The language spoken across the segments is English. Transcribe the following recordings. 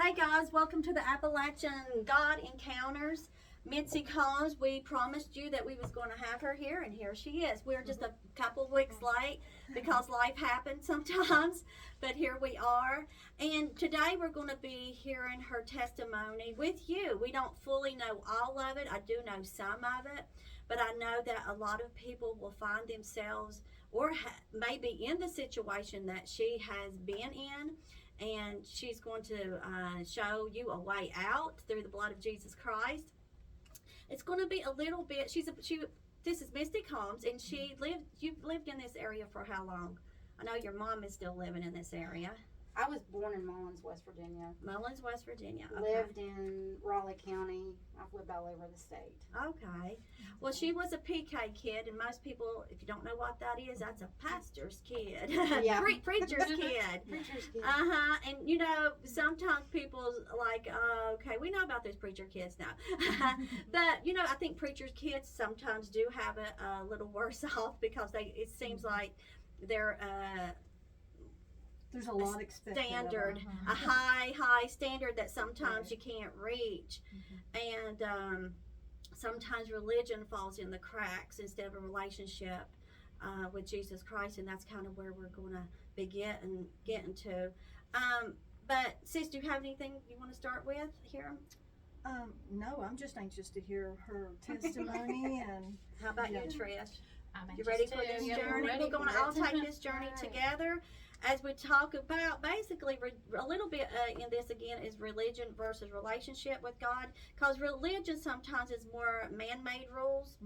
Hey guys, welcome to the Appalachian God Encounters. Mitzi Combs, we promised you that we was going to have her here, and here she is. We're just a couple weeks late because life happens sometimes, but here we are. And today we're going to be hearing her testimony with you. We don't fully know all of it. I do know some of it, but I know that a lot of people will find themselves or maybe in the situation that she has been in, and she's going to show you a way out through the blood of Jesus Christ. It's going to be a little bit. This is Misty Combs, and you've lived in this area for how long? I know your mom is still living in this area. I was born in Mullins, West Virginia. Mullins, West Virginia. Okay. Lived in Raleigh County. I've lived all over the state. Okay. Well, she was a PK kid, and most people, if you don't know what that is, that's a pastor's kid. Yeah. Preacher's kid. Preacher's kid. Uh-huh. And, sometimes people like, okay, we know about those preacher kids now. But, I think preacher's kids sometimes do have it a little worse off because it seems like they're there's a lot expected standard, of a high standard that sometimes you can't reach. And sometimes religion falls in the cracks instead of a relationship with Jesus Christ, and that's kind of where we're going to be getting to. But sis, do you have anything you want to start with here? No, I'm just anxious to hear her testimony. And How about you, Yeah. Trish? I'm You ready for anxious this too. journey? Ready We're going to for all it. take this journey Right. together as we talk about basically a little bit in this again is religion versus relationship with God. Because religion sometimes is more man-made rules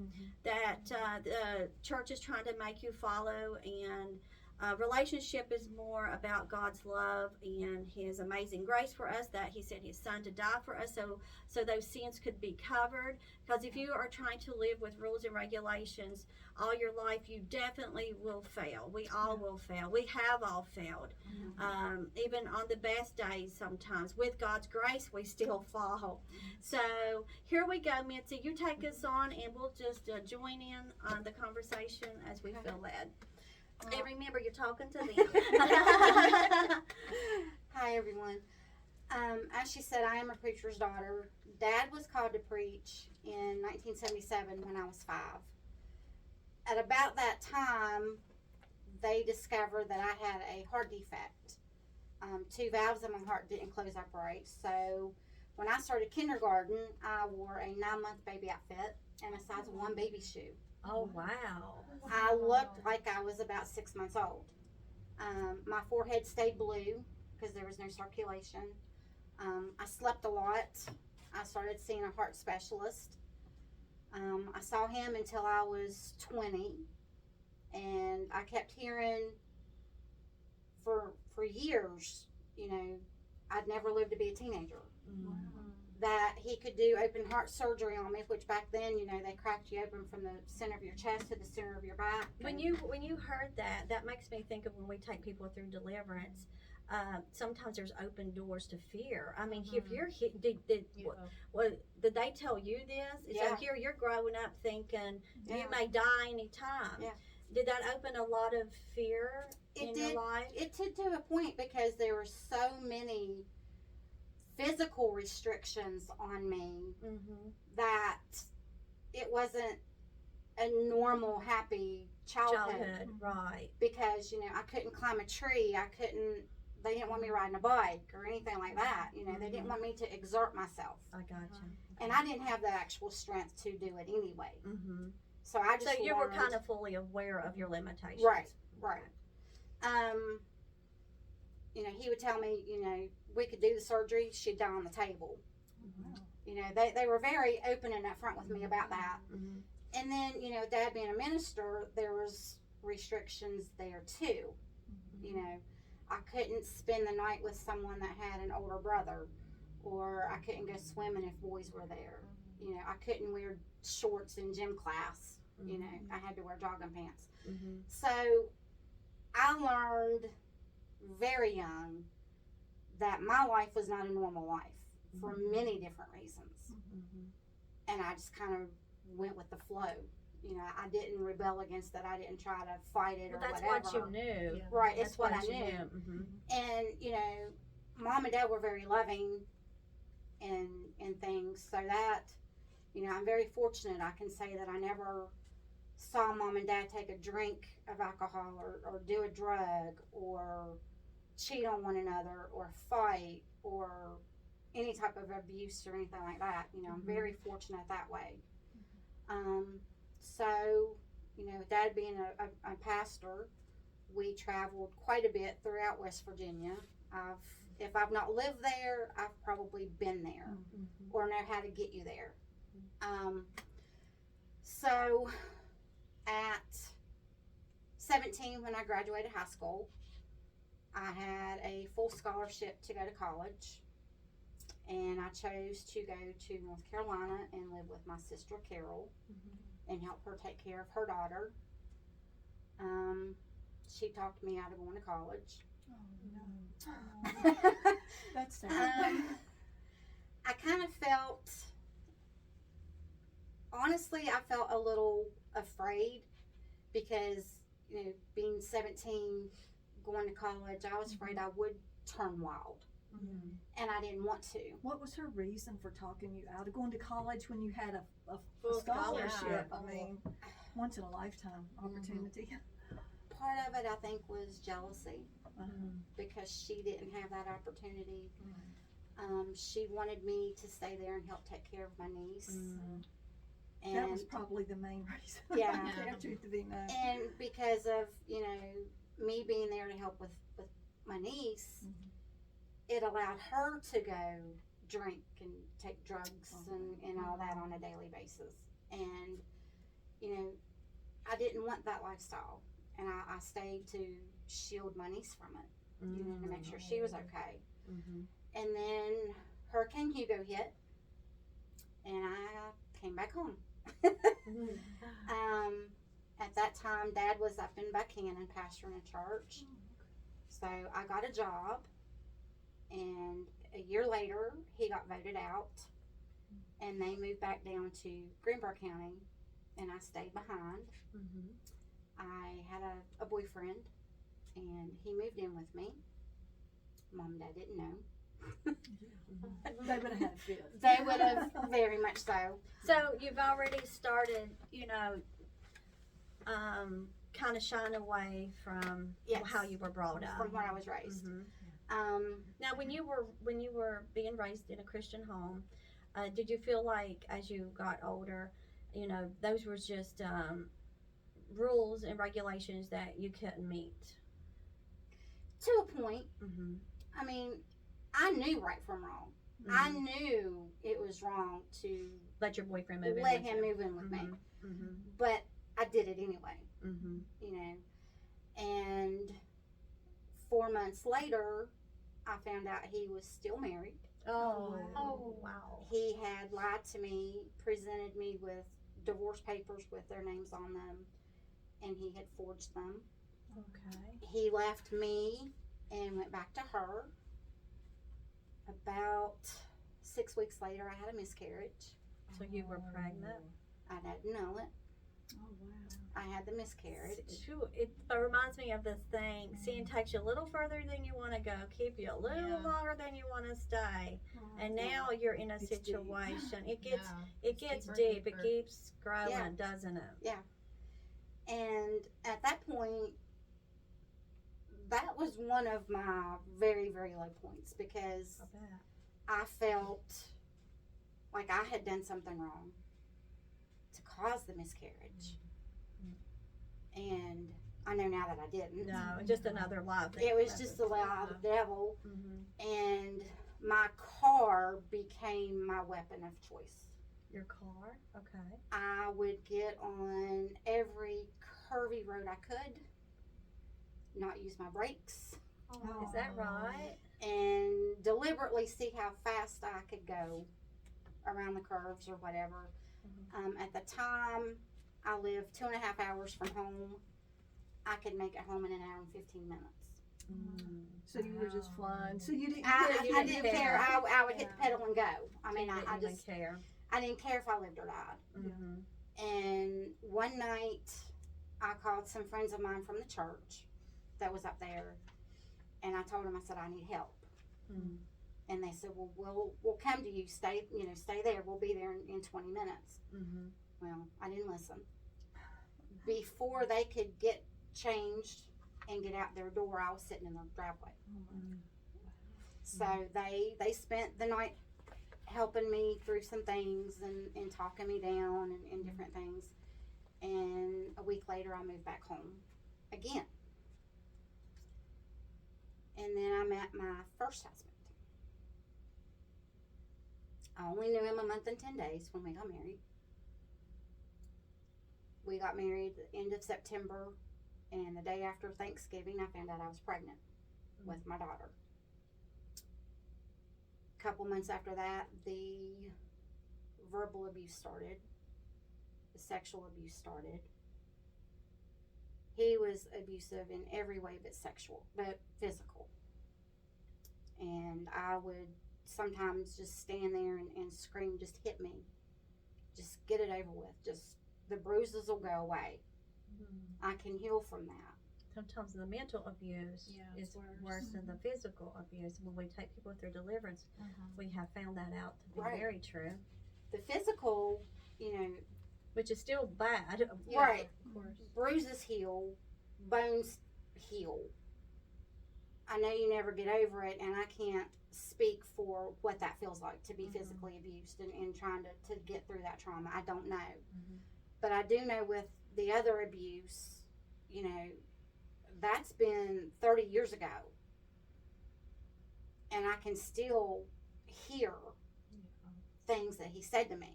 that the church is trying to make you follow, and relationship is more about God's love and His amazing grace for us, that He sent His Son to die for us so those sins could be covered. Because if you are trying to live with rules and regulations all your life, you definitely will fail. We all will fail. We have all failed. Even on the best days sometimes. With God's grace, we still fall. So here we go, Mitzi. You take us on, and we'll just join in on the conversation as we feel led. And remember, you're talking to them. Hi, everyone. As she said, I am a preacher's daughter. Dad was called to preach in 1977 when I was 5. At about that time, they discovered that I had a heart defect. 2 valves in my heart didn't close upright. So when I started kindergarten, I wore a 9-month baby outfit and a size 1 baby shoe. Oh, wow. I looked like I was about 6 months old. My forehead stayed blue because there was no circulation. I slept a lot. I started seeing a heart specialist. I saw him until I was 20, and I kept hearing for years, I'd never lived to be a teenager, that he could do open heart surgery on me, which back then, they cracked you open from the center of your chest to the center of your back. When you heard that makes me think of when we take people through deliverance. Sometimes there's open doors to fear. I mean, if you're did they tell you this? Yeah. So here you're growing up thinking Yeah. you may die anytime. Yeah. Did that open a lot of fear in your life? It did to a point, because there were so many physical restrictions on me that it wasn't a normal, happy childhood. Right. Because, I couldn't climb a tree. They didn't want me riding a bike or anything like that. They didn't want me to exert myself. I gotcha. And I didn't have the actual strength to do it anyway. Mm-hmm. So I just So you were learned- kind of fully aware of your limitations. Right. He would tell me, we could do the surgery, she'd die on the table. They were very open and upfront with me about that. Mm-hmm. And then, Dad being a minister, there was restrictions there too. I couldn't spend the night with someone that had an older brother, or I couldn't go swimming if boys were there. I couldn't wear shorts in gym class. I had to wear jogging pants. Mm-hmm. So I learned very young that my life was not a normal life for many different reasons. And I just kind of went with the flow. I didn't rebel against it. I didn't try to fight it or But that's whatever. what you knew. Right, That's it's what I you knew. Mm-hmm. And, Mom and Dad were very loving and things, so that, you know, I'm very fortunate. I can say that I never saw Mom and Dad take a drink of alcohol or do a drug or cheat on one another or fight or any type of abuse or anything like that. You know, I'm very fortunate that way. So, you know, Dad being a pastor, we traveled quite a bit throughout West Virginia. If I've not lived there, I've probably been there or know how to get you there. So at 17, when I graduated high school, I had a full scholarship to go to college, and I chose to go to North Carolina and live with my sister Carol and help her take care of her daughter. She talked me out of going to college. Oh, no. That's sad. I kind of felt, honestly, I felt a little afraid because, you know, being 17, going to college, I was afraid I would turn wild. And I didn't want to. What was her reason for talking you out of going to college when you had a Full scholarship? scholarship. I mean, once in a lifetime opportunity. Part of it, I think, was jealousy because she didn't have that opportunity. She wanted me to stay there and help take care of my niece. And That was probably the main reason. Yeah. Truth to be known. and because of, you know, me being there to help with my niece, it allowed her to go drink and take drugs and all that on a daily basis. And, you know, I didn't want that lifestyle. And I stayed to shield my niece from it, you know, to make sure she was okay. And then Hurricane Hugo hit, and I came back home. At that time, Dad was up in Buchanan pastoring a church. So I got a job, and a year later, he got voted out, and they moved back down to Greenbrier County, and I stayed behind. I had a boyfriend, and he moved in with me. Mom and Dad didn't know. They would have had a fit. They would have, very much so. So you've already started, you know, kind of shying away from Yes. how you were brought up. From where I was raised. Now, when you were being raised in a Christian home, did you feel like as you got older, you know, those were just rules and regulations that you couldn't meet? To a point. I mean, I knew right from wrong. I knew it was wrong to Let your boyfriend move in. let with him you. move in with me. But I did it anyway, you know. And 4 months later, I found out he was still married. Oh, Wow. wow. He had lied to me, presented me with divorce papers with their names on them, and he had forged them. Okay. He left me and went back to her. About 6 weeks later, I had a miscarriage. So you were pregnant? I didn't know it. Oh, wow. I had the miscarriage. It reminds me of this thing. Sin takes you a little further than you want to go, keep you a little longer than you want to stay, and now you're in a It's deep. situation. It gets Deeper, deep. deeper. It keeps growing, Yeah. doesn't it? And at that point, that was one of my very, very low points because I bet. I felt like I had done something wrong to cause the miscarriage. And I know now that I didn't. No, just another lie. It was just the lie of the devil. Mm-hmm. And my car became my weapon of choice. Your car? Okay. I would get on every curvy road I could, not use my brakes, Is that right? and deliberately see how fast I could go around the curves or whatever. At the time, I lived 2.5 hours from home. I could make it home in an hour and 15 minutes. So you were just flying. So you didn't I you didn't didn't care. care. I would hit the pedal and go. I mean, Didn't I even just, care. I didn't care if I lived or died. Mm-hmm. And one night, I called some friends of mine from the church that was up there, and I told them, I said, I need help. Mm. And they said, well, we'll come to you. Stay there. We'll be there in 20 minutes. Mm-hmm. Well, I didn't listen. Before they could get changed and get out their door, I was sitting in the driveway. So they spent the night helping me through some things and talking me down and different things. And a week later, I moved back home again. And then I met my first husband. I only knew him a month and 10 days when we got married. We got married at the end of September, and the day after Thanksgiving, I found out I was pregnant with my daughter. A couple months after that, the verbal abuse started. The sexual abuse started. He was abusive in every way but physical. And I would sometimes just stand there and scream, just hit me. Just get it over with. Just, the bruises will go away. I can heal from that. Sometimes the mental abuse is worse than the physical abuse. When we take people through deliverance, we have found that out to be Right. very true, The physical, which is still bad. right, Of course. bruises heal, bones heal. I know you never get over it, and I can't speak for what that feels like to be physically abused and trying to get through that trauma. I don't know. But I do know with the other abuse, that's been 30 years ago. And I can still hear things that he said to me.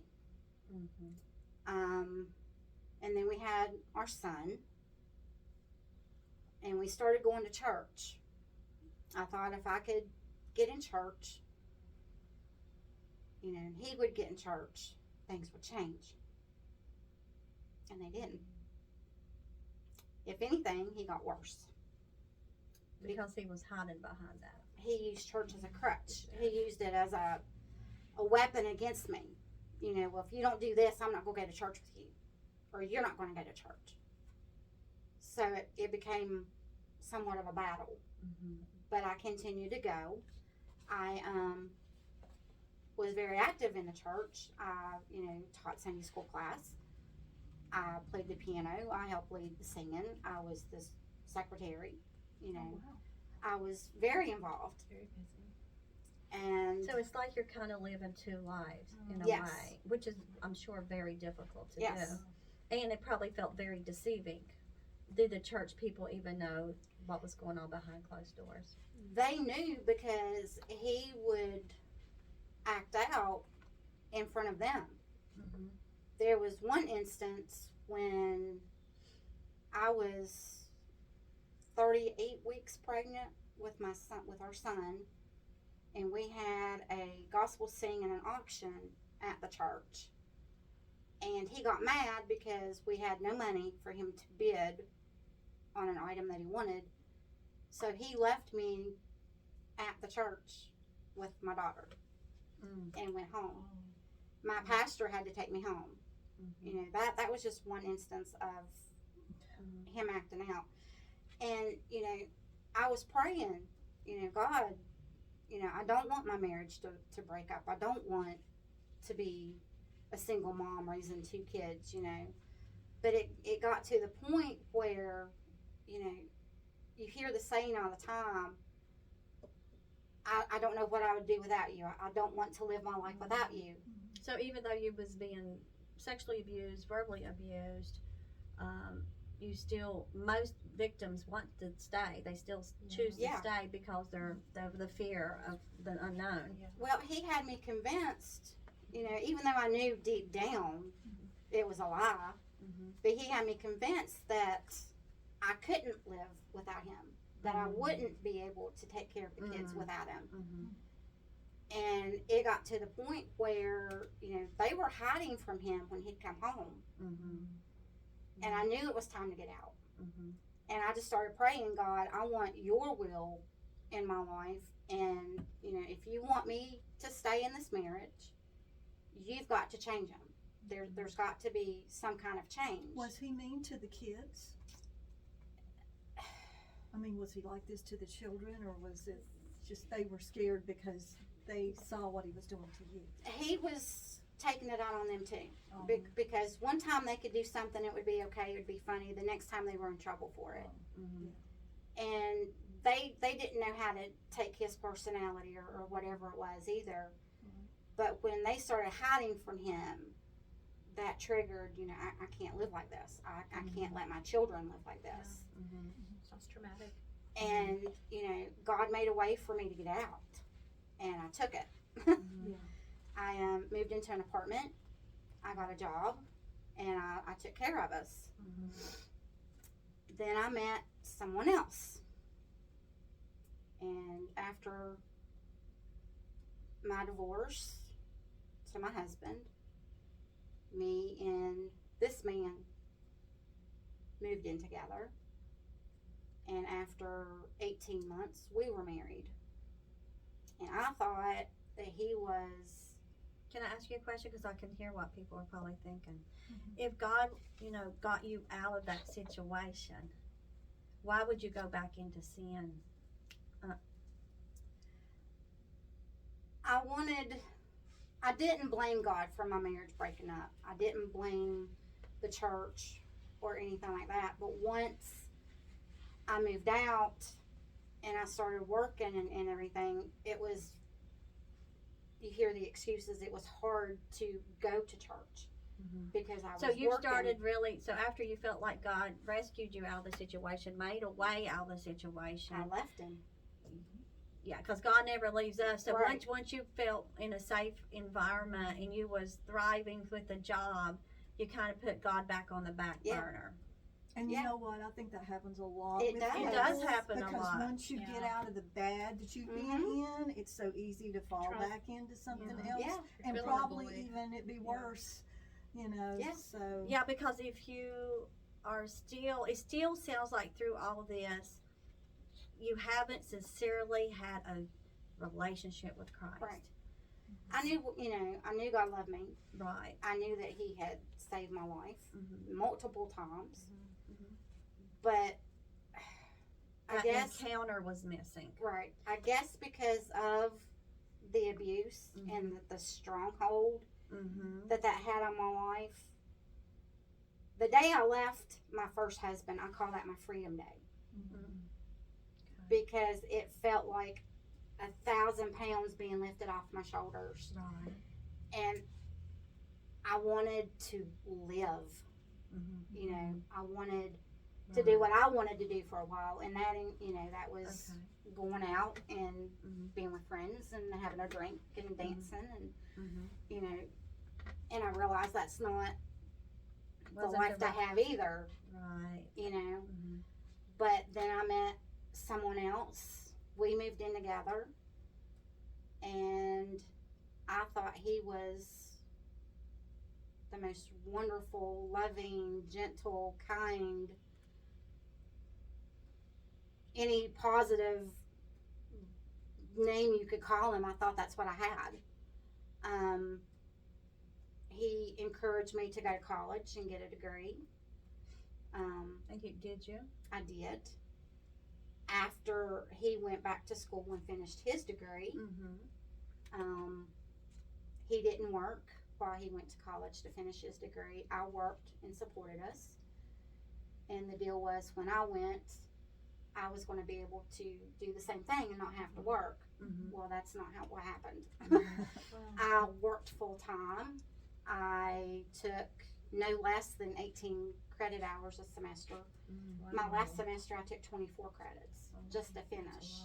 And then we had our son, and we started going to church. I thought if I could get in church, and he would get in church, things would change. And they didn't. If anything, he got worse. Because he was hiding behind that. He used church as a crutch. He used it as a weapon against me. Well, if you don't do this, I'm not going to go to church with you. Or you're not going to go to church. So it became somewhat of a battle. But I continued to go. I was very active in the church. I, taught Sunday school class. I played the piano. I helped lead the singing. I was the secretary. I was very involved. Very busy. And So it's like you're kind of living two lives in a Yes. way, which is, I'm sure, very difficult to Yes. do. And it probably felt very deceiving. Did the church people even know what was going on behind closed doors? they knew because he would act out in front of them. There was one instance when I was 38 weeks pregnant with our son, and we had a gospel sing and an auction at the church. And he got mad because we had no money for him to bid on an item that he wanted. So he left me at the church with my daughter and went home. My pastor had to take me home. That was just one instance of him acting out. And, I was praying, God, I don't want my marriage to break up. I don't want to be a single mom raising 2 kids, But it got to the point where, you hear the saying all the time, I don't know what I would do without you. I don't want to live my life without you. So even though you was being sexually abused, verbally abused, you still, most victims want to stay. They still choose to Yeah. stay because they're the fear of the unknown. Well, he had me convinced, even though I knew deep down it was a lie, but he had me convinced that I couldn't live without him, that I wouldn't be able to take care of the kids without him. And it got to the point where, they were hiding from him when he'd come home. And I knew it was time to get out. And I just started praying, God, I want your will in my life. And, if you want me to stay in this marriage, you've got to change him. There's got to be some kind of change. Was he mean to the kids? I mean, was he like this to the children, or was it? just they were scared because they saw what he was doing to you. He was taking it out on them too. Oh. Because one time they could do something, it would be okay, it would be funny. The next time they were in trouble for it. And they didn't know how to take his personality or whatever it was either. But when they started hiding from him, that triggered, I can't live like this. I can't let my children live like this. Sounds traumatic. And, God made a way for me to get out. And I took it. Yeah. I moved into an apartment. I got a job. And I took care of us. Then I met someone else. And after my divorce to my husband, me and this man moved in together. And after 18 months, we were married. And I thought that he was... Can I ask you a question? Because I can hear what people are probably thinking. If God, got you out of that situation, why would you go back into sin? I didn't blame God for my marriage breaking up. I didn't blame the church or anything like that. But once I moved out and I started working and everything, it was, you hear the excuses, it was hard to go to church because I was So you working. started really, so after you felt like God rescued you out of the situation, made a way out of the situation. I left him. Yeah, because God never leaves us. So Right. once you felt in a safe environment and you was thriving with the job, you kind of put God back on the back Yeah. burner. And you Yeah. know what? I think that happens a lot. It with does. It couples, does happen a because lot. once you get out of the bad that you've been in, it's so easy to fall Trust. back into something Yeah. else, Yeah. and Fill in the probably void. even it be worse. Yeah. So Yeah, because if you are still, it still sounds like through all this, you haven't sincerely had a relationship with Christ. Right. I knew God loved me. Right. I knew that He had saved my life Mm-hmm. multiple times. Mhm. But I That guess, encounter was missing. right, I guess because of the abuse and the stronghold Mm-hmm. that had on my life, the day I left my first husband, I call that my freedom day. Because it felt like 1,000 pounds being lifted off my shoulders. Right. And I wanted to live, Mm-hmm. I wanted to do what I wanted to do for a while. And that was Okay. going out and Mhm. being with friends and having a drink and dancing and, Mm-hmm. and I realized that's not the Wasn't life the to have either, Right. Mm-hmm. But then I met someone else. We moved in together, and I thought he was the most wonderful, loving, gentle, kind, any positive name you could call him. I thought that's what I had. He encouraged me to go to college and get a degree. Did you? I did. After he went back to school and finished his degree, Mm-hmm. he didn't work while he went to college to finish his degree. I worked and supported us. And the deal was when I went, I was going to be able to do the same thing and not have to work. Mm-hmm. Well, that's not what happened. Mm-hmm. I worked full time. I took no less than 18 credit hours a semester. My last semester, I took 24 credits just to finish,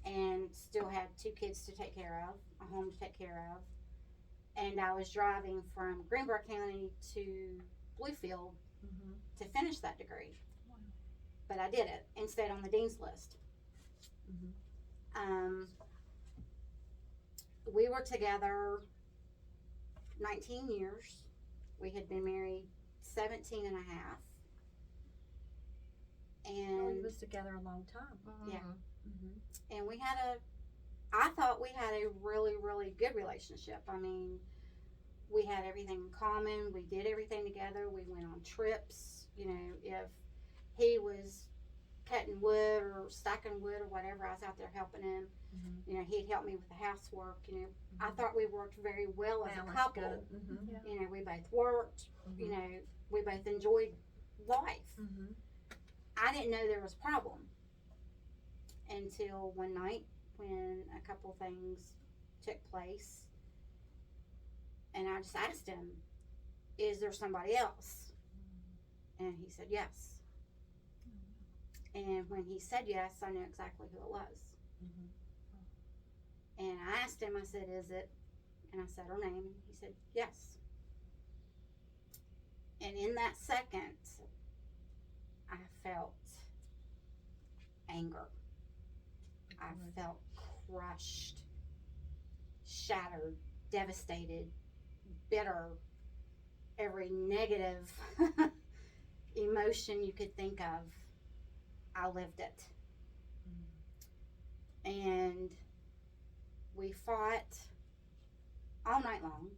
and still had 2 kids to take care of, a home to take care of, and I was driving from Greenboro County to Bluefield Mm-hmm. to finish that degree. But I did it and stayed on the dean's list. We were together 19 years. We had been married 17 and a half. We And was together a long time. Yeah. Mm-hmm. and I thought we had a really, really good relationship. I mean, we had everything in common. We did everything together. We went on trips. If he was cutting wood or stacking wood or whatever. I was out there helping him. Mhm. You know, he'd help me with the housework. You know, I thought we worked very well as a Balance couple. good. Mhm. You know, we both worked. You Mhm. know, we both enjoyed life. Mhm. I didn't know there was a problem until one night when a couple things took place, and I just asked him, "Is there somebody else?" And he said yes. And when he said yes, I knew exactly who it was. Mhm. And I asked him, I said, "Is it?" And I said her name, and he said yes. And in that second, I felt anger. I felt crushed, shattered, devastated, bitter, every negative emotion you could think of. I lived it. And we fought all night long.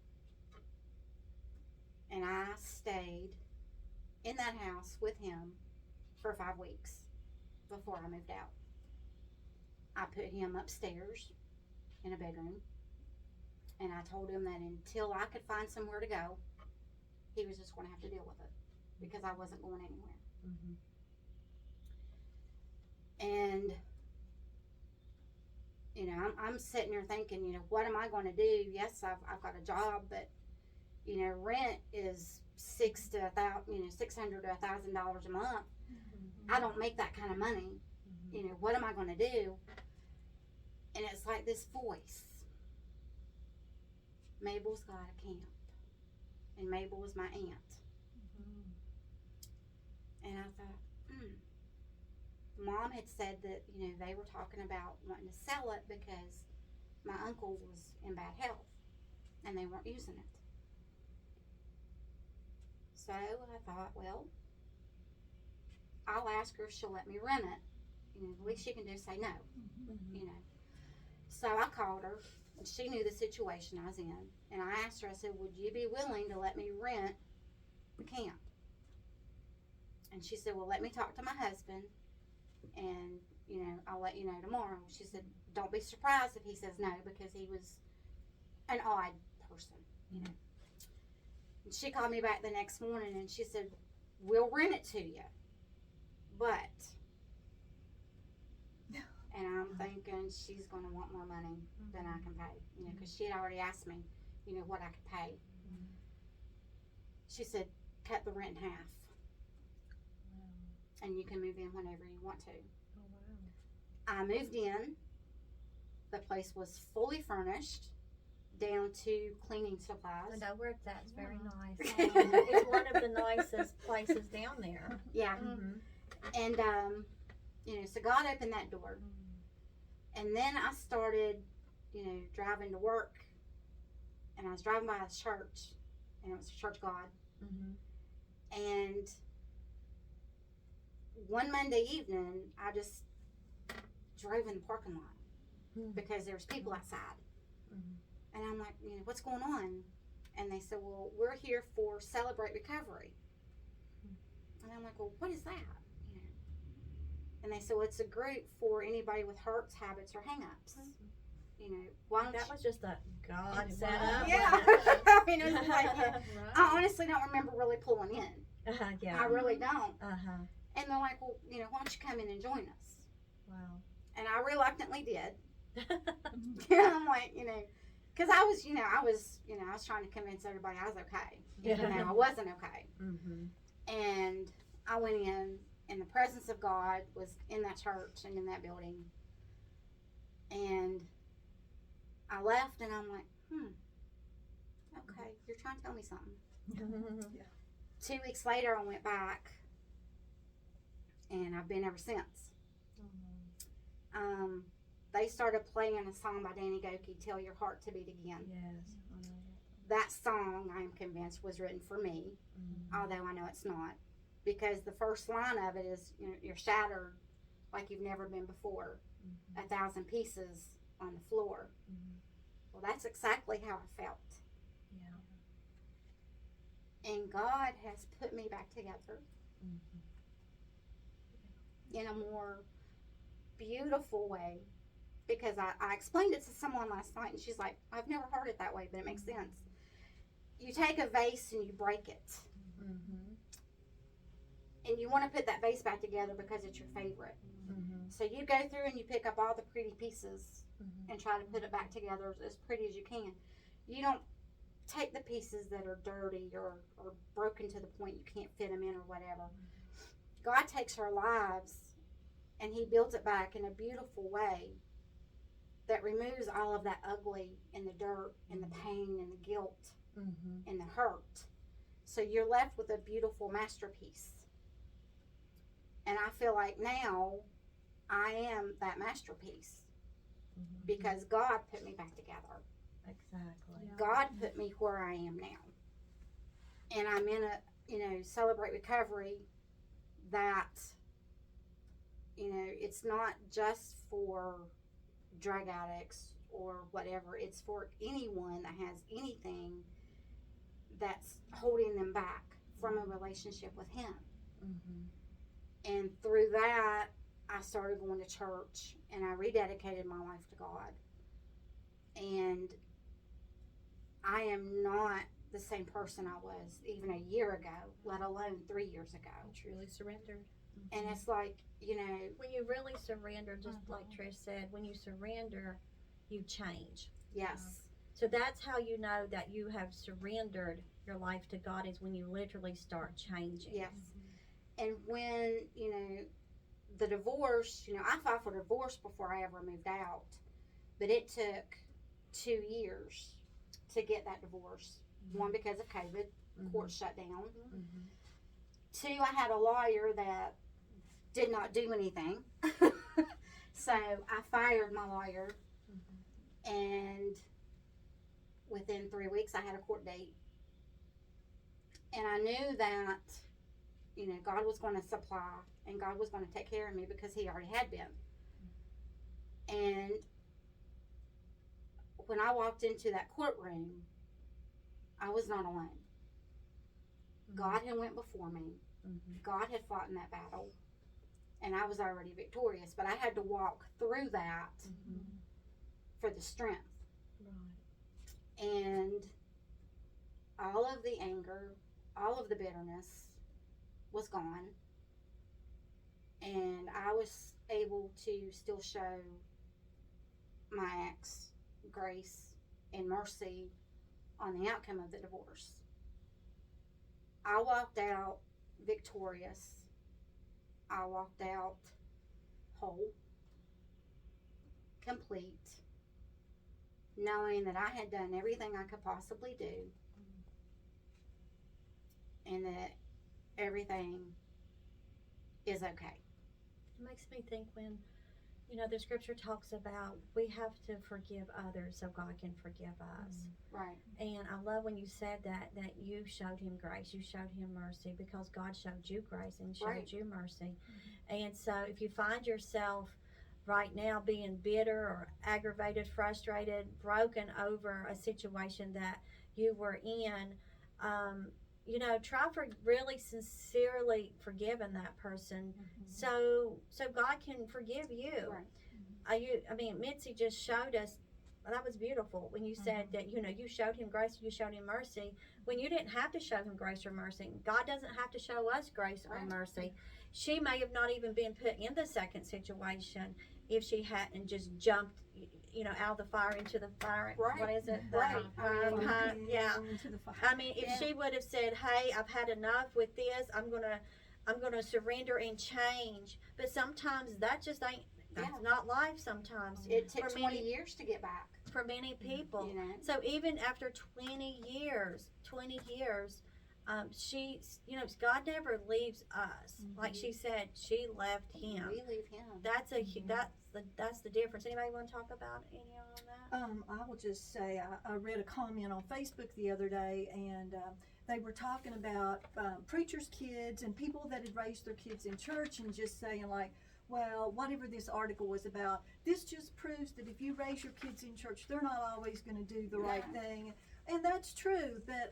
And I stayed in that house with him for 5 weeks before I moved out. I put him upstairs in a bedroom, and I told him that until I could find somewhere to go, he was just going to have to deal with it because I wasn't going anywhere. Mhm. And you know, I'm sitting there thinking, you know, what am I going to do? Yes, I've got a job, but you know, rent is $600 to $1,000 a month. I don't make that kind of money. You know, what am I going to do? And it's like this voice. Mabel's got a camp, and Mabel was my aunt. And I thought, Mom had said that, you know, they were talking about wanting to sell it because my uncle was in bad health and they weren't using it. So I thought, well, I'll ask her if she'll let me rent it. You know, the least she can do is say no, you know. So I called her, and she knew the situation I was in. And I asked her, I said, would you be willing to let me rent the camp? And she said, well, let me talk to my husband, and, you know, I'll let you know tomorrow. She said, don't be surprised if he says no, because he was an odd person, you know. And she called me back the next morning, and she said, we'll rent it to you, but, and I'm thinking she's going to want more money than I can pay, you know, because she had already asked me, you know, what I could pay. She said, cut the rent in half, and you can move in whenever you want to. I moved in. The place was fully furnished, down to cleaning supplies. And I worked that's very nice. It's It's one of the nicest places down there. Yeah, Mhm. and you know, so God opened that door, and then I started, you know, driving to work, and I was driving by a church, and it was Church of God, and one Monday evening, I just drove in the parking lot because there was people outside. And I'm like, you know, what's going on? And they said, well, we're here for Celebrate Recovery. And I'm like, well, what is that? You know? And they said, well, it's a group for anybody with hurts, habits, or hang-ups. You know, why don't That you? was just a God It set was. up. Yeah. wasn't it? I mean, it was like, yeah. Right. I honestly don't remember really pulling in. Yeah. I really don't. Uh-huh. And they're like, well, you know, why don't you come in and join us? Wow. And I reluctantly did. I'm like, you know, because I was trying to convince everybody I was okay, even though I wasn't okay. And I went in, and the presence of God was in that church and in that building. And I left, and I'm like, okay, you're trying to tell me something. 2 weeks later, I went back, and I've been ever since. They started playing a song by Danny Gokey, Tell Your Heart to Beat Again. Yes. That song, I am convinced, was written for me, although I know it's not. Because the first line of it is, you know, you're shattered like you've never been before, 1,000 pieces on the floor. Well, that's exactly how I felt. And God has put me back together. in a more beautiful way. Because I explained it to someone last night, and she's like, I've never heard it that way, but it makes sense. You take a vase and you break it. Mm-hmm. And you want to put that vase back together because it's your favorite. Mm-hmm. So you go through and you pick up all the pretty pieces Mm-hmm. and try to put it back together as pretty as you can. You don't take the pieces that are dirty or broken to the point you can't fit them in or whatever. God takes our lives and He builds it back in a beautiful way that removes all of that ugly and the dirt and the pain and the guilt Mm-hmm. and the hurt. So you're left with a beautiful masterpiece. And I feel like now I am that masterpiece because God put me back together. Exactly. God put me where I am now. And I'm in a, Celebrate Recovery that, it's not just for drug addicts or whatever. It's for anyone that has anything that's holding them back from a relationship with Him. Mm-hmm. And through that, I started going to church and I rededicated my life to God. And I am not the same person I was even a year ago, let alone 3 years ago. Truly surrendered. And it's like, When you really surrender, just like Trish said, when you surrender, you change. yes, So that's how you know that you have surrendered your life to God, is when you literally start changing. yes. And when, the divorce, I filed for divorce before I ever moved out. But it took 2 years to get that divorce. One, because of COVID, court shut down. Mm-hmm. 2, I had a lawyer that did not do anything. So I fired my lawyer. And within 3 weeks, I had a court date. And I knew that, God was going to supply and God was going to take care of me because He already had been. And when I walked into that courtroom, I was not alone. God had went before me. God had fought in that battle. And I was already victorious. But I had to walk through that for the strength. Right. And all of the anger, all of the bitterness was gone. And I was able to still show my ex grace and mercy on the outcome of the divorce. I walked out victorious. I walked out whole, complete, knowing that I had done everything I could possibly do and that everything is okay. It makes me think when, the scripture talks about we have to forgive others so God can forgive us. Right. And I love when you said that you showed Him grace, you showed Him mercy, because God showed you grace and showed Right. you mercy. And so if you find yourself right now being bitter or aggravated, frustrated, broken over a situation that you were in, try for really sincerely forgiving that person, so God can forgive you. Right. Mitzi just showed us. That was beautiful when you said that you showed him grace, you showed him mercy when you didn't have to show him grace or mercy. God doesn't have to show us grace or Right. mercy. She may have not even been put in the second situation if she hadn't just jumped out of the fire into the fire. Right. What is it? Right. Yeah. Into the fire. If Yeah. she would have said, "Hey, I've had enough with this. I'm gonna surrender and change," but sometimes that just ain't. That's not life. Sometimes It took For 20 many- years to get back. for many people. So even after 20 years, God never leaves us. Like she said, she left Him. We leave Him. That's the difference. Anybody want to talk about any on that? I will just say I read a comment on Facebook the other day, and they were talking about preachers' kids and people that had raised their kids in church, and just saying like, well, whatever this article was about, this just proves that if you raise your kids in church, they're not always going to do the right thing. And that's true, but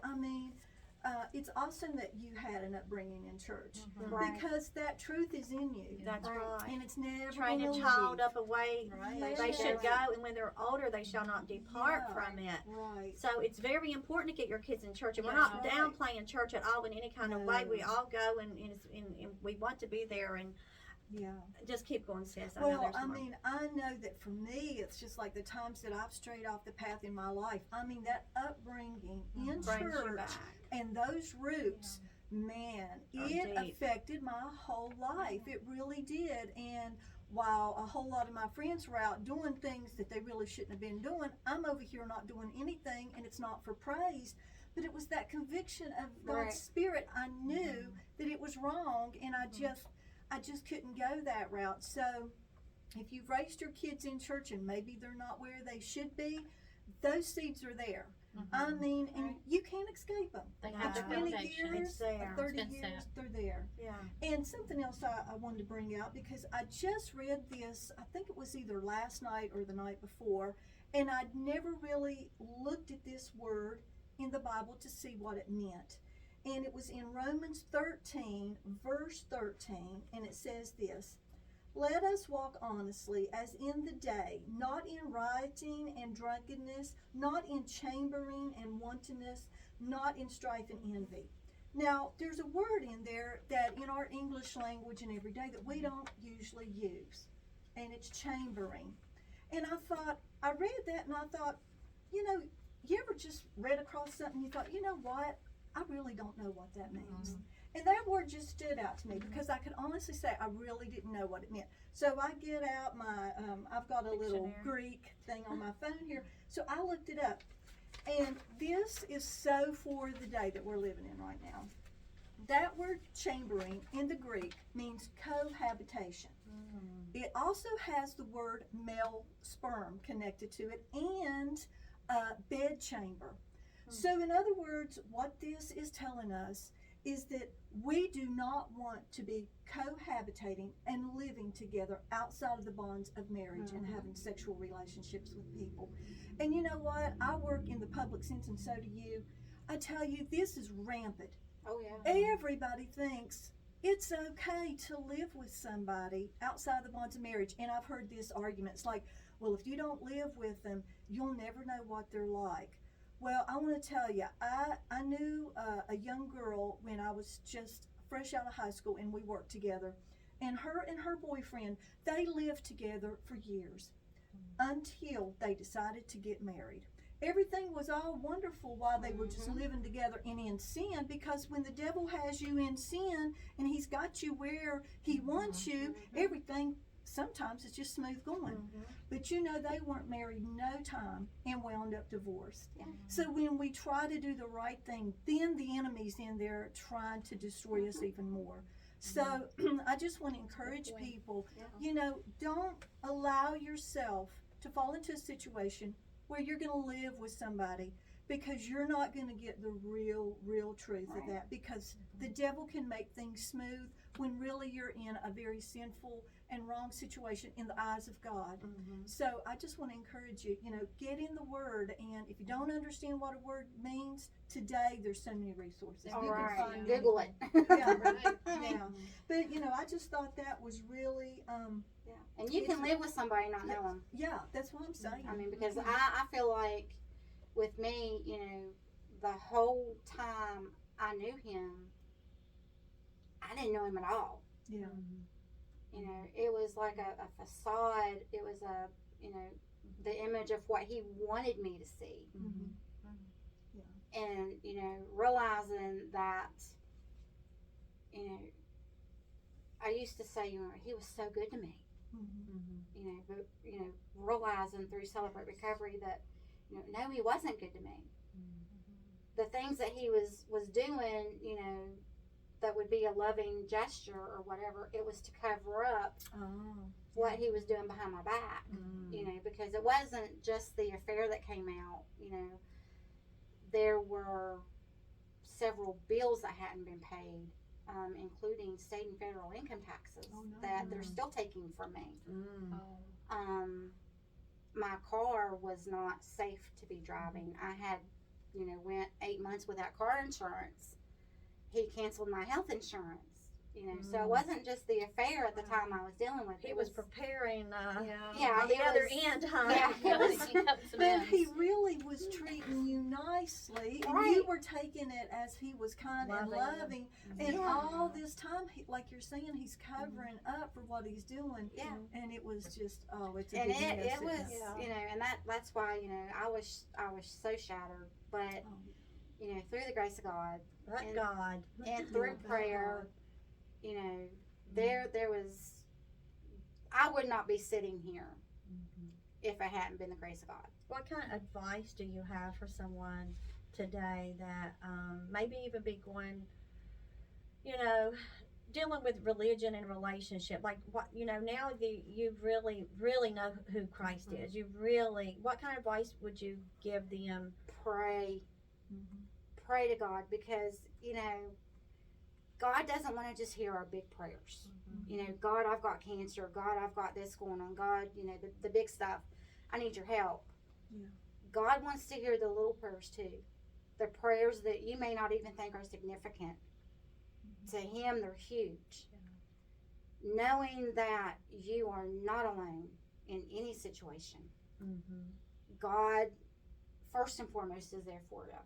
it's awesome that you had an upbringing in church Right. because that truth is in you, That's Right. right. and it's never Train going a to child leave. up a way Right. they should Yeah. go, and when they're older, they shall not depart Yeah. from it. Right. So it's very important to get your kids in church, and we're That's not right. downplaying church at all in any kind of way. No. We all go, and we want to be there, and Yeah. just keep going, sis. I know Well, there's I more. mean, I know that for me, it's just like the times that I've strayed off the path in my life. I mean, that upbringing in Brings you church back. and those roots, man, Are it deep. affected my whole life. It really did. And while a whole lot of my friends were out doing things that they really shouldn't have been doing, I'm over here not doing anything, and it's not for praise. But it was that conviction of God's Right. Spirit. I knew that it was wrong, and I just couldn't go that route. So if you've raised your kids in church and maybe they're not where they should be, those seeds are there. I mean, and Right. you can't escape them. They No. have For the 20 foundation. years, It's there. 30 It's been years, set. they're there. Yeah. And something else I wanted to bring out because I just read this, I think it was either last night or the night before, and I'd never really looked at this word in the Bible to see what it meant. And it was in Romans 13, verse 13, and it says this: "Let us walk honestly as in the day, not in rioting and drunkenness, not in chambering and wantonness, not in strife and envy." Now, there's a word in there that in our English language and every day that we don't usually use, and it's chambering. And I read that and I thought, you ever just read across something and you thought, you know what? I really don't know what that means. And that word just stood out to me because I could honestly say I really didn't know what it meant. So I get out my, I've got a little Dictionary. Greek thing on my phone here. So I looked it up. And this is so for the day that we're living in right now. That word chambering in the Greek means cohabitation. It also has the word male sperm connected to it and bed chamber. So in other words, what this is telling us is that we do not want to be cohabitating and living together outside of the bonds of marriage and having sexual relationships with people. And you know what? I work in the public sense and so do you. I tell you, this is rampant. Oh yeah. Everybody thinks it's okay to live with somebody outside the bonds of marriage. And I've heard this argument. It's like, well, if you don't live with them, you'll never know what they're like. Well, I want to tell you, I knew a young girl when I was just fresh out of high school and we worked together. And her boyfriend, they lived together for years until they decided to get married. Everything was all wonderful while they were just living together and in sin, because when the devil has you in sin and he's got you where he wants you, everything sometimes it's just smooth going. But they weren't married no time and wound up divorced. Yeah. So when we try to do the right thing, then the enemy's in there trying to destroy us even more. So I just want to encourage people, don't allow yourself to fall into a situation where you're going to live with somebody, because you're not going to get the real truth of that, because the devil can make things smooth when really you're in a very sinful and wrong situation in the eyes of God. So I just want to encourage you, get in the Word, and if you don't understand what a word means, today there's so many resources. All You can right. find Google it. Yeah. Right. Yeah. But I just thought that was really Yeah. And you can live with somebody and not know them. yeah, that's what I'm saying. I mean, because I feel like with me, the whole time I knew him, I didn't know him at all. Yeah. It was like a facade. It was the image of what he wanted me to see. And, realizing that, I used to say, he was so good to me. But realizing through Celebrate Recovery that, no, he wasn't good to me. The things that he was doing, that would be a loving gesture or whatever, it was to cover up what he was doing behind my back, because it wasn't just the affair that came out, there were several bills that hadn't been paid, including state and federal income taxes that they're still taking from me. My car was not safe to be driving. I had went 8 months without car insurance. He canceled my health insurance. So it wasn't just the affair at the time I was dealing with. He It was preparing Yeah, on the it other was- end, huh? yeah, it was- But he really was treating you nicely, and Right. you were taking it as he was kind and Loving. loving. And Yeah. all this time, like you're saying, he's covering up for what he's doing. Yeah. And it was just, it's a And big mess. it was, Yeah. and that's why, I was so shattered. But, through the grace of God But And- God. and through Thank prayer, there was, I would not be sitting here if it hadn't been the grace of God. What kind of advice do you have for someone today that maybe even be going, dealing with religion and relationship? Like what, now you really know who Christ is. What kind of advice would you give them? Pray Mhm. pray to God, because God doesn't want to just hear our big prayers. God, I've got cancer. God, I've got this going on. God, the big stuff. I need your help. Yeah. God wants to hear the little prayers too. The prayers that you may not even think are significant. To Him, they're huge. Knowing that you are not alone in any situation. God, first and foremost, is there for you.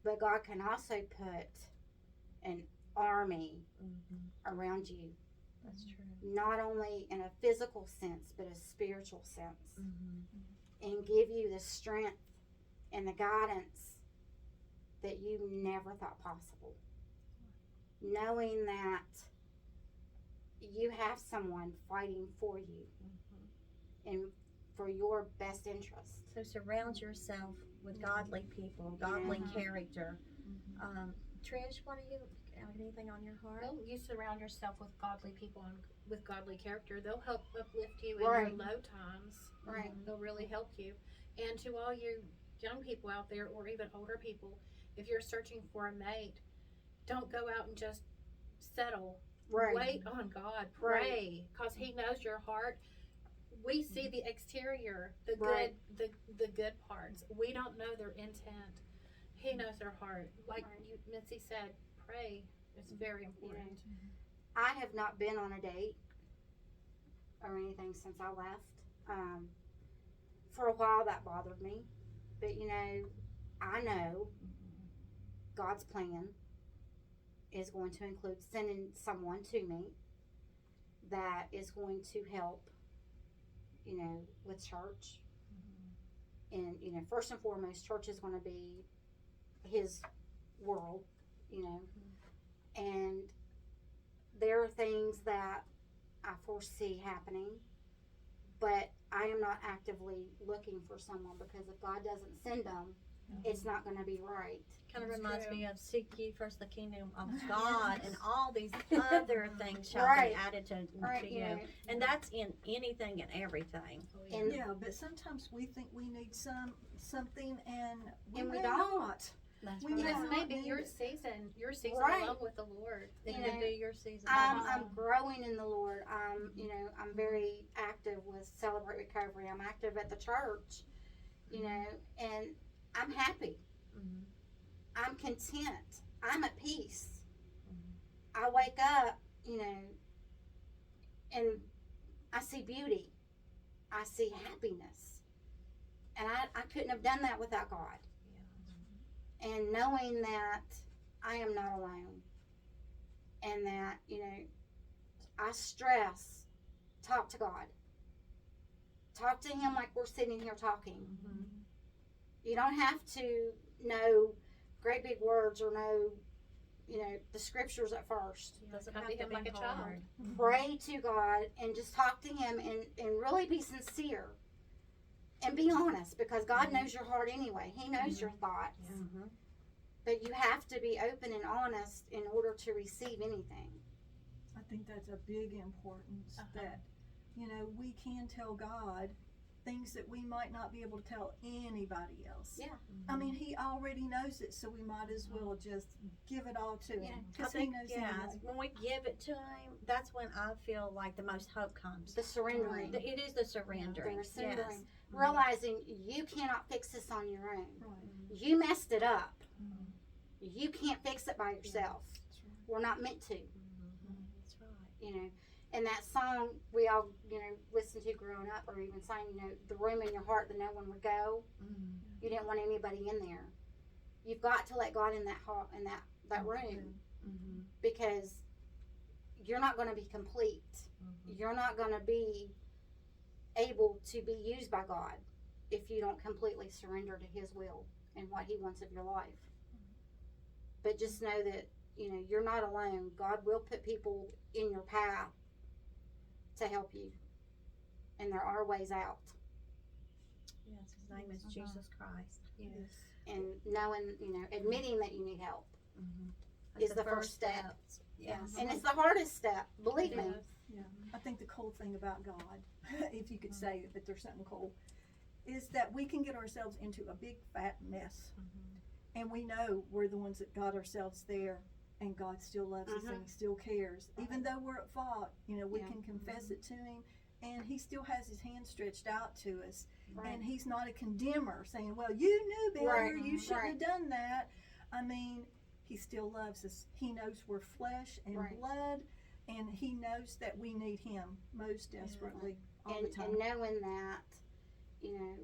But God can also put an army around you, That's true. not only in a physical sense, but a spiritual sense, and give you the strength and the guidance that you never thought possible. Knowing that you have someone fighting for you and for your best interest. So surround yourself with godly people, godly Yeah. character. Trish, what do you have anything on your heart? Well, you surround yourself with godly people and with godly character. They'll help uplift you in Right. your low times. Right. They'll really help you. And to all you young people out there, or even older people, if you're searching for a mate, don't go out and just settle. Right. Wait on God. Right. Pray, because He knows your heart. We see the exterior, the Right. good, the good parts. We don't know their intent. He knows their heart. Like you, Mitzi said, pray. It's very important. I have not been on a date or anything since I left. For a while that bothered me. But I know God's plan is going to include sending someone to me that is going to help, with church. And, first and foremost, church is going to be His world, and there are things that I foresee happening, but I am not actively looking for someone, because if God doesn't send them, it's not going to be right. Kind of That's reminds true. me of seek ye first the kingdom of God, and all these other things shall Right. be added to Right, you. And that's in anything and everything. And Yeah, but sometimes we think we need something, and we And we may don't. not. That's We right. may Because not maybe need your it. season Right. along with the Lord. It You could know, be your season. I'm growing in the Lord. I'm very active with Celebrate Recovery. I'm active at the church, and I'm happy. Mhm. I'm content. I'm at peace. I wake up, and I see beauty. I see happiness. And I couldn't have done that without God. And knowing that I am not alone. And that, I stress, talk to God. Talk to Him like we're sitting here talking. Mhm. You don't have to know great big words or know, the scriptures at first. Doesn't Come have to to Him be like a child. hard. Pray to God and just talk to Him and really be sincere. And be honest, because God knows your heart anyway. He knows your thoughts. Mhm. But you have to be open and honest in order to receive anything. I think that's a big importance, that we can tell God things that we might not be able to tell anybody else. Yeah. I mean, he already knows it, so we might as well just give it all to Yeah, him. I Because he think, knows yeah, anyway. when we give it to him, that's when I feel like the most hope comes. The surrendering. It is the surrendering. The surrendering. Yes. Realizing you cannot fix this on your own. Right. You messed it up. You can't fix it by yourself. We're not meant to, That's right. you know. And that song we all, you know, listened to growing up, or even sang, you know, the room in your heart that no one would go. You didn't want anybody in there. You've got to let God in that heart, in that room, because you're not going to be complete. You're not going to be able to be used by God if you don't completely surrender to His will and what He wants of your life. But just know that, you know, you're not alone. God will put people in your path to help you, and there are ways out. Yes, his name is Jesus Christ. Yes. And knowing, you know, admitting that you need help That's is the first step. Yes. And it's the hardest step, believe me. Yeah, I think the cool thing about God, if you could say it, but there's something cool, is that we can get ourselves into a big fat mess, and we know we're the ones that got ourselves there, and God still loves us and He still cares, even though we're at fault. You know, we Yeah. can confess it to Him, and He still has His hand stretched out to us, and He's not a condemner saying, "Well, you knew better, Right, you shouldn't right. have done that." I mean, He still loves us. He knows we're flesh and Right. blood. And He knows that we need Him most desperately all the time. And knowing that, you know,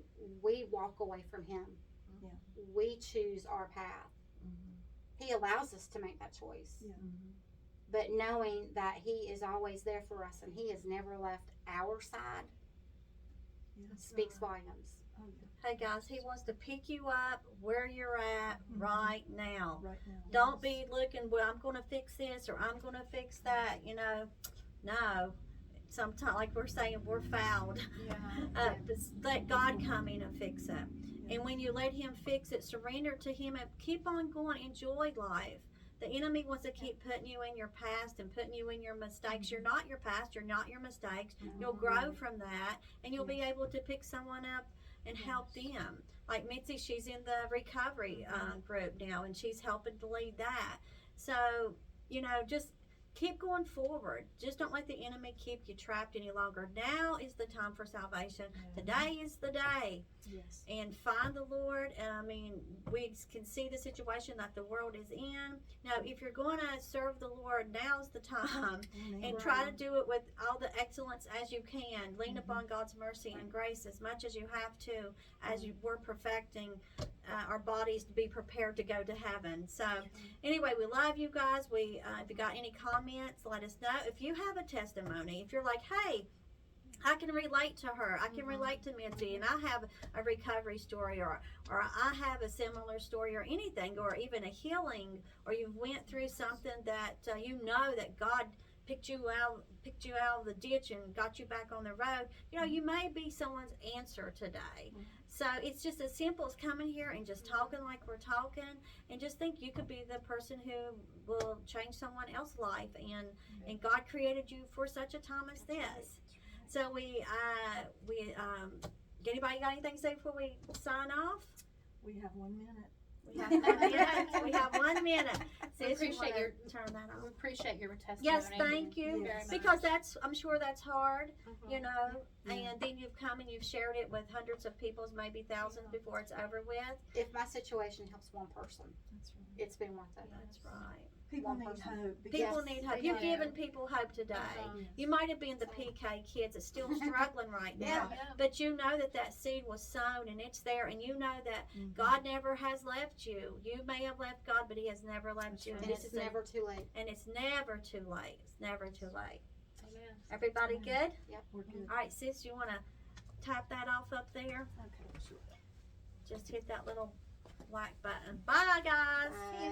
we walk away from Him. Yeah. We choose our path. He allows us to make that choice. Yeah. But knowing that He is always there for us and He has never left our side Yeah. speaks volumes. Oh, yeah. Hey guys, he wants to pick you up where you're at right now. Right now. Don't be looking, well, I'm going to fix this or I'm going to fix that, you know. No. Sometimes, like we're saying, we're fouled. But let God come in and fix it. And when you let Him fix it, surrender to Him and keep on going. Enjoy life. The enemy wants to keep putting you in your past and putting you in your mistakes. You're not your past. You're not your mistakes. You'll grow from that, and you'll be able to pick someone up and help them. Like Mitzi, she's in the recovery group now, and she's helping to lead that. So, you know, just keep going forward. Just don't let the enemy keep you trapped any longer. Now is the time for salvation. Today is the day. Yes. And find the Lord. I mean, we can see the situation that the world is in. Now, if you're going to serve the Lord, now's the time. And try to do it with all the excellence as you can. Lean upon God's mercy and grace as much as you have to, as we're perfecting our bodies to be prepared to go to heaven. So, anyway, we love you guys. If you got any comments, let us know. If you have a testimony, if you're like, hey, I can relate to her. I can relate to Mitzi, and I have a recovery story, or I have a similar story, or anything, or even a healing, or you went through something that you know that God picked you out of the ditch and got you back on the road. You know, you may be someone's answer today. So it's just as simple as coming here and just talking like we're talking, and just think you could be the person who will change someone else's life, and God created you for such a time as this. So anybody got anything to say before we sign off? We have 1 minute. We have 1 minute. We have 1 minute. We Sis, you appreciate wanna your- turn that We off. appreciate your testimony. Yes, thank you. Yes. Very much. Because I'm sure that's hard, Mhm. you know, Yeah. and then you've come and you've shared it with hundreds of people, maybe thousands before it's over with. If my situation helps one person, That's right. it's been worth it. That's right. People One need person. hope. People Yes, need hope. they You've do. given people hope today. Uh-huh. You might have been the PK kids that's still struggling right now, Yeah. but you know that seed was sown and it's there, and you know that Mhm. God never has left you. You may have left God, but He has never left you. And this it's is never too late. and it's never too late. It's never too late. Amen. Everybody good? We're good. All right, sis, you want to tap that off up there? Okay, sure. Just hit that little black button. Bye, guys. Bye.